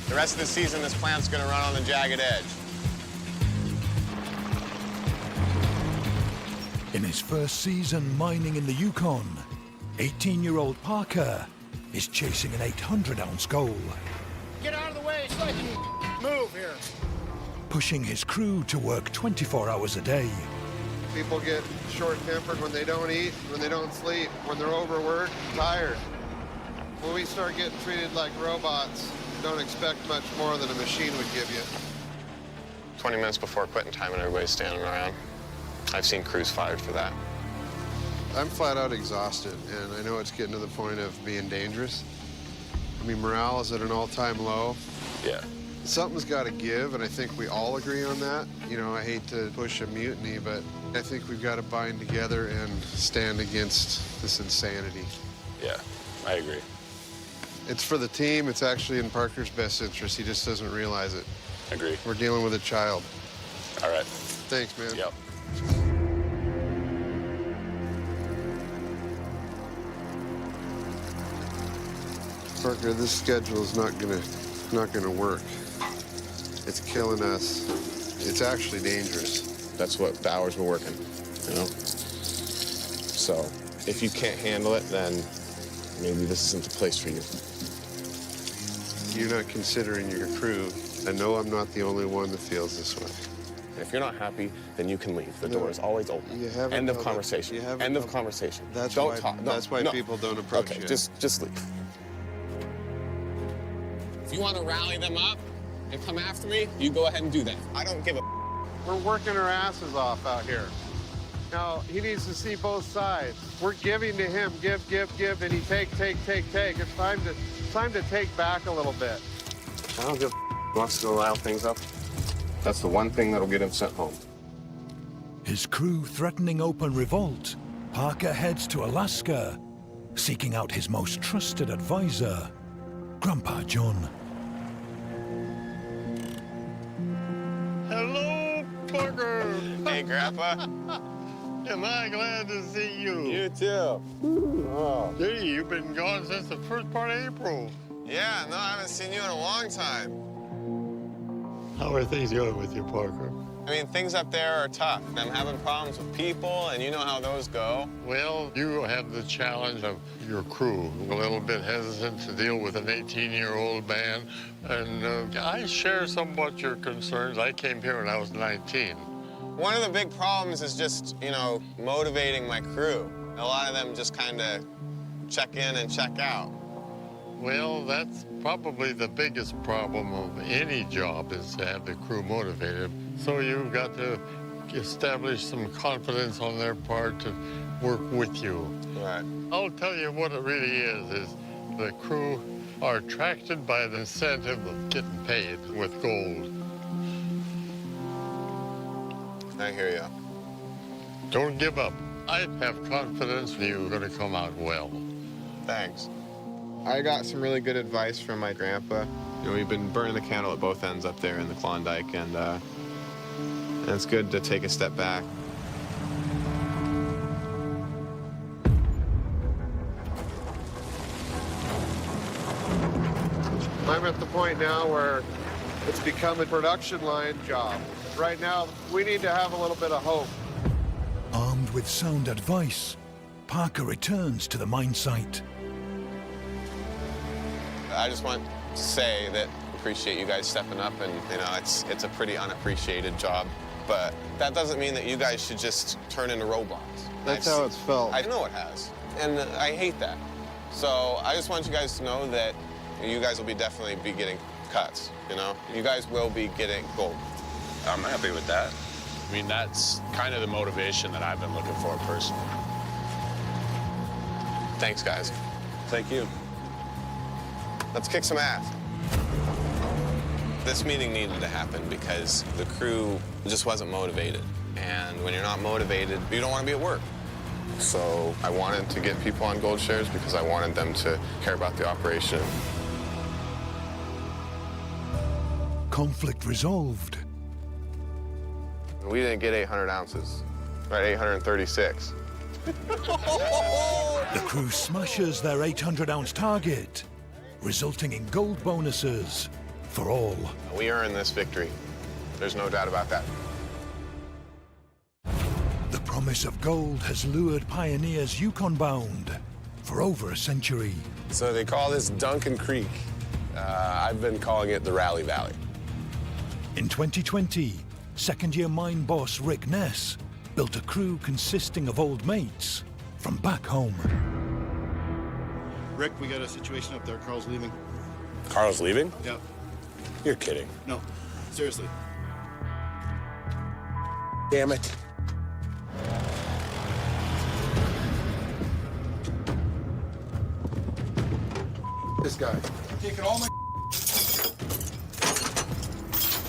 The rest of the season, this plant's gonna run on the jagged edge. In his first season mining in the Yukon, 18-year-old Parker is chasing an 800-ounce goal. Get out of the way so I can move here. Pushing his crew to work 24 hours a day. People get short-tempered when they don't eat, when they don't sleep, when they're overworked, tired. When we start getting treated like robots, don't expect much more than a machine would give you. 20 minutes before quitting time and everybody's standing around. I've seen crews fired for that. I'm flat out exhausted, and I know it's getting to the point of being dangerous. I mean, morale is at an all-time low. Yeah. Something's got to give, and I think we all agree on that. You know, I hate to push a mutiny, but I think we've got to bind together and stand against this insanity. Yeah, I agree. It's for the team. It's actually in Parker's best interest. He just doesn't realize it. Agree. We're dealing with a child. All right. Thanks, man. Yep. Parker, this schedule is not gonna work. It's killing us. It's actually dangerous. That's what the hours we're working, you know? So if you can't handle it, then maybe this isn't the place for you. You're not considering your crew. I know I'm not the only one that feels this way. If you're not happy, then you can leave. The door is always open. You haven't End of held conversation. up- you haven't End of held- conversation. That's Don't why, talk. No, that's why no. people don't approach Okay, you. just leave. If you want to rally them up and come after me, you go ahead and do that. I don't give a. We're working our asses off out here. Now, he needs to see both sides. We're giving to him, give, and he take. It's time to take back a little bit. I don't give a. Wants to allow things up. That's the one thing that'll get him sent home. His crew threatening open revolt, Parker heads to Alaska, seeking out his most trusted advisor, Grandpa John. Hello, Parker. Hey, Grandpa. Am I glad to see you? You too. Oh. Gee, you've been gone since the first part of April. Yeah, no, I haven't seen you in a long time. How are things going with you, Parker? I mean, things up there are tough. I'm having problems with people, and you know how those go. Well, you have the challenge of your crew, a little bit hesitant to deal with an 18-year-old man, and I share somewhat your concerns. I came here when I was 19. One of the big problems is just, you know, motivating my crew. A lot of them just kind of check in and check out. Well, that's probably the biggest problem of any job is to have the crew motivated. So you've got to establish some confidence on their part to work with you. Right. I'll tell you what it really is the crew are attracted by the incentive of getting paid with gold. I hear you. Don't give up. I have confidence you're going to come out well. Thanks. I got some really good advice from my grandpa. You know, we've been burning the candle at both ends up there in the Klondike, and it's good to take a step back. I'm at the point now where it's become a production line job. Right now, we need to have a little bit of hope. Armed with sound advice, Parker returns to the mine site. I just want to say that I appreciate you guys stepping up, and you know, it's a pretty unappreciated job, but that doesn't mean that you guys should just turn into robots. That's how it's felt. I know it has, and I hate that. So I just want you guys to know that you guys will definitely be getting cuts, you know? You guys will be getting gold. I'm happy with that. I mean, that's kind of the motivation that I've been looking for personally. Thanks, guys. Thank you. Let's kick some ass. This meeting needed to happen because the crew just wasn't motivated. And when you're not motivated, you don't want to be at work. So I wanted to get people on gold shares because I wanted them to care about the operation. Conflict resolved. We didn't get 800 ounces, right? 836. The crew smashes their 800-ounce target, resulting in gold bonuses for all. We earned this victory. There's no doubt about that. The promise of gold has lured pioneers Yukon-bound for over a century. So they call this Duncan Creek. I've been calling it the Rally Valley. In 2020, second-year mine boss Rick Ness built a crew consisting of old mates from back home. Rick, we got a situation up there. Carl's leaving. Carl's leaving? Yep. You're kidding. No, seriously. Damn it. This guy. Taking all my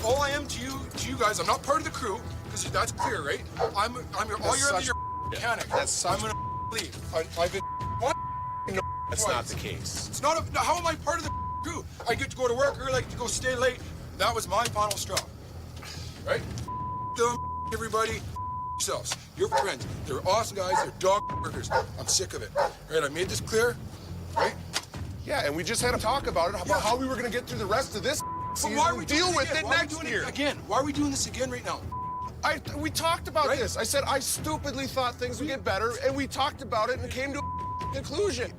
all I am to you guys. I'm not part of the crew because that's clear, right? I'm your all your other mechanic. I'm gonna leave. I've been That's not the case. It's not. How am I part of the crew? I get to go to work early, I get to go stay late. That was my final straw, right? Them, everybody, yourselves. Your friends. They're awesome guys. They're dog workers. I'm sick of it. Right? I made this clear, right? Yeah, and we just had a talk about it, about how we were going to get through the rest of this season and deal with it next year. Again, why are we doing this again right now? We talked about Right? this. I said I stupidly thought things would get better, and we talked about it and came to a conclusion.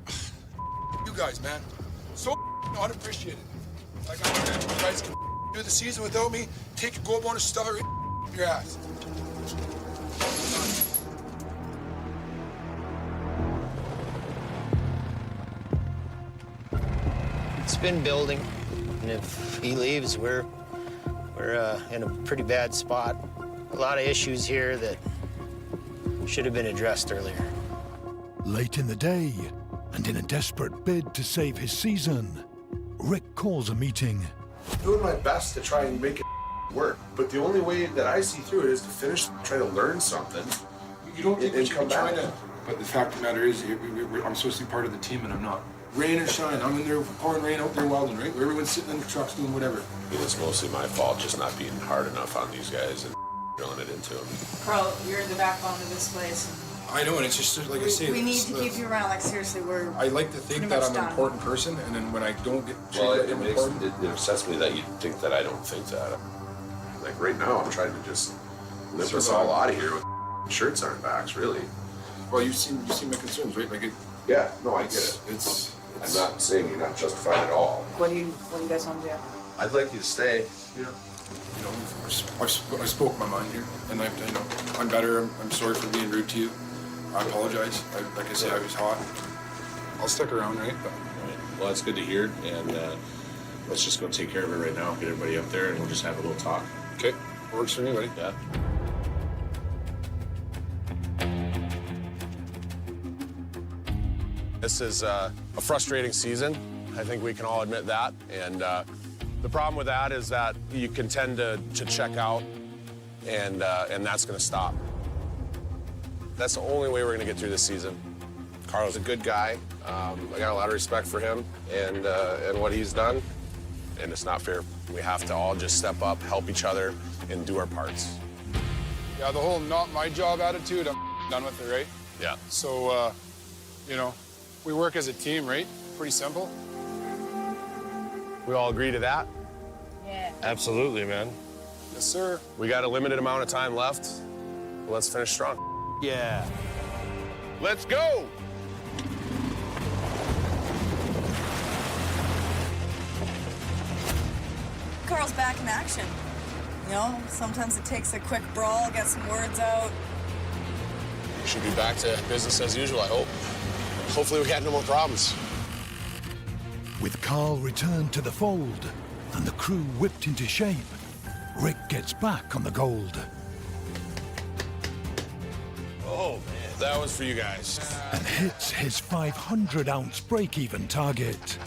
You guys, man, so unappreciated. Like you guys can do the season without me. Take your gold bonus, stuff it in your ass. It's been building, and if he leaves, we're in a pretty bad spot. A lot of issues here that should have been addressed earlier. Late in the day, and in a desperate bid to save his season, Rick calls a meeting. Doing my best to try and make it work, but the only way that I see through it is to finish, try to learn something. You don't think and we should come be trying back. to? But the fact of the matter is, I'm supposed to be part of the team, and I'm not. Rain or shine, I'm in there pouring rain out there wilding, right? Where everyone's sitting in the trucks doing whatever. It's mostly my fault just not being hard enough on these guys and drilling it into them. Carl, you're the backbone of this place. I know, and it's just like I say. We need to keep you around. Like seriously, we're. I like to think pretty that much I'm done. an important person, and then when I don't get treated Well, like it I'm makes important, it upsets me that you think that I don't think that. Like right now, I'm trying to just lift us all out of here with shirts on our backs, really. well, you see my concerns, right? Like Yeah, no, I get it. it's. I'm not saying you're not justified at all. What do you guys want to do? I'd like you to stay. You know, I spoke my mind here, and I'm better. I'm sorry for being rude to you. I apologize. Like I said, I was hot. I'll stick around, right? But Well, that's good to hear, and let's just go take care of it right now. Get everybody up there, and we'll just have a little talk. okay, works for me, buddy. Yeah. This is a frustrating season. I think we can all admit that. And the problem with that is that you can tend to check out, and that's going to stop. That's the only way we're going to get through this season. Carl's a good guy. I got a lot of respect for him and what he's done, and it's not fair. We have to all just step up, help each other, and do our parts. Yeah, the whole not my job attitude, I'm done with it, right? Yeah. So, we work as a team, right? Pretty simple. We all agree to that? Yeah. Absolutely, man. Yes, sir. We got a limited amount of time left. Let's finish strong. Yeah. Let's go! Carl's back in action. You know, sometimes it takes a quick brawl, get some words out. We should be back to business as usual, I hope. Hopefully we got no more problems. With Carl returned to the fold and the crew whipped into shape, Rick gets back on the gold. Oh, man. That was for you guys. And hits his 500-ounce break-even target.